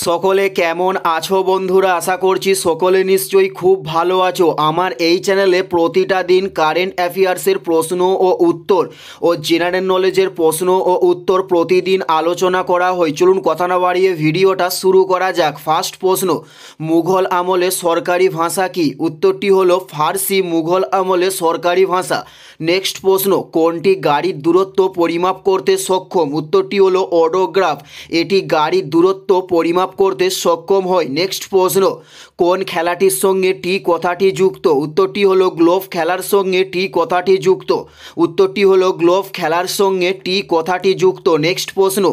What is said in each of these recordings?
সকলে কেমন আছো বন্ধুরা? আশা করছি সকলে নিশ্চয়ই খুব ভালো আছো। আমার এই চ্যানেলে প্রতিটা দিন কারেন্ট অ্যাফেয়ার্সের প্রশ্ন ও উত্তর ও জেনারেল নলেজের প্রশ্ন ও উত্তর প্রতিদিন আলোচনা করা হয়। চলুন কথা না বাড়িয়ে ভিডিওটা শুরু করা যাক। ফার্স্ট প্রশ্ন, মুঘল আমলে সরকারি ভাষা কি? উত্তরটি হলো ফার্সি মুঘল আমলে সরকারি ভাষা। নেক্সট প্রশ্ন, কোনটি গাড়ির দূরত্ব পরিমাপ করতে সক্ষম? উত্তরটি হলো অডোগ্রাফ। এটি গাড়ির দূরত্ব পরিমাপ করতে সক্ষম হয়। নেক্সট প্রশ্ন, কোন খেলাটির সঙ্গে টি কথাটি যুক্ত? উত্তরটি হলো গ্লোভ খেলার সঙ্গে টি কথাটি যুক্ত। উত্তরটি হলো গ্লোভ খেলার সঙ্গে টি কথাটি যুক্ত। নেক্সট প্রশ্ন,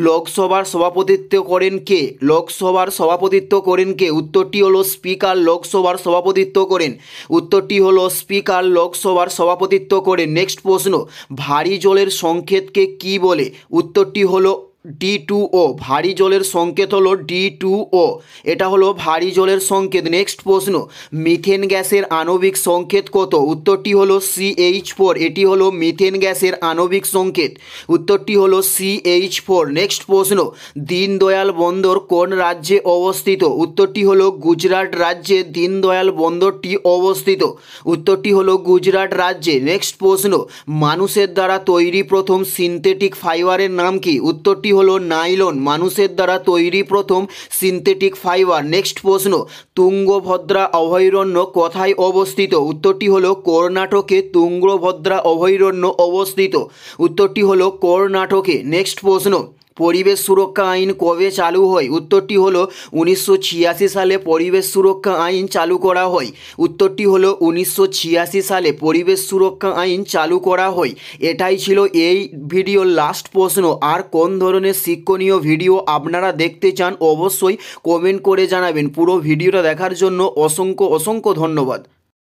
লোকসভার সভাপতিত্ব করেন কে? লোকসভার সভাপতিত্ব করেন কে? উত্তরটি হলো স্পিকার লোকসভার সভাপতিত্ব করেন। উত্তরটি হলো স্পিকার লোকসভার সভাপতিত্ব করেন। নেক্সট প্রশ্ন, ভারী জলের সংকেতকে কি বলে? উত্তরটি হলো D2O। ভারী জলের সংকেত হলো D2O। এটা হলো ভারী জলের সংকেত। নেক্সট প্রশ্ন, মিথেন গ্যাসের আণবিক সংকেত কত? উত্তরটি হলো CH4। এটি হলো মিথেন গ্যাসের আণবিক সংকেত। উত্তরটি হলো CH4। নেক্সট প্রশ্ন, দীনদয়াল বন্দর কোন রাজ্যে অবস্থিত? উত্তরটি হলো গুজরাট রাজ্যে দীনদয়াল বন্দরটি অবস্থিত। উত্তরটি হলো গুজরাট রাজ্যে। নেক্সট প্রশ্ন, মানুষের দ্বারা তৈরি প্রথম সিনথেটিক ফাইবারের নাম কি? উত্তরটি হলো নাইলন। মানুষের দ্বারা তৈরি প্রথম সিনথেটিক ফাইবার। নেক্সট প্রশ্ন, তুঙ্গভদ্রা অভয়ারণ্য কোথায় অবস্থিত? উত্তরটি হলো কর্ণাটকে তুঙ্গভদ্রা অভয়ারণ্য অবস্থিত। উত্তরটি হলো কর্ণাটকে। নেক্সট প্রশ্ন, পরিবেশ সুরক্ষা আইন কবে চালু হয়? উত্তরটি হলো 1986 সালে পরিবেশ সুরক্ষা আইন চালু করা হয়। উত্তরটি হলো 1986 সালে পরিবেশ সুরক্ষা আইন চালু করা হয়। এটাই ছিল এই ভিডিওর লাস্ট প্রশ্ন। আর কোন ধরনের শিক্ষণীয় ভিডিও আপনারা দেখতে চান অবশ্যই কমেন্ট করে জানাবেন। পুরো ভিডিওটা দেখার জন্য অসংখ্য ধন্যবাদ।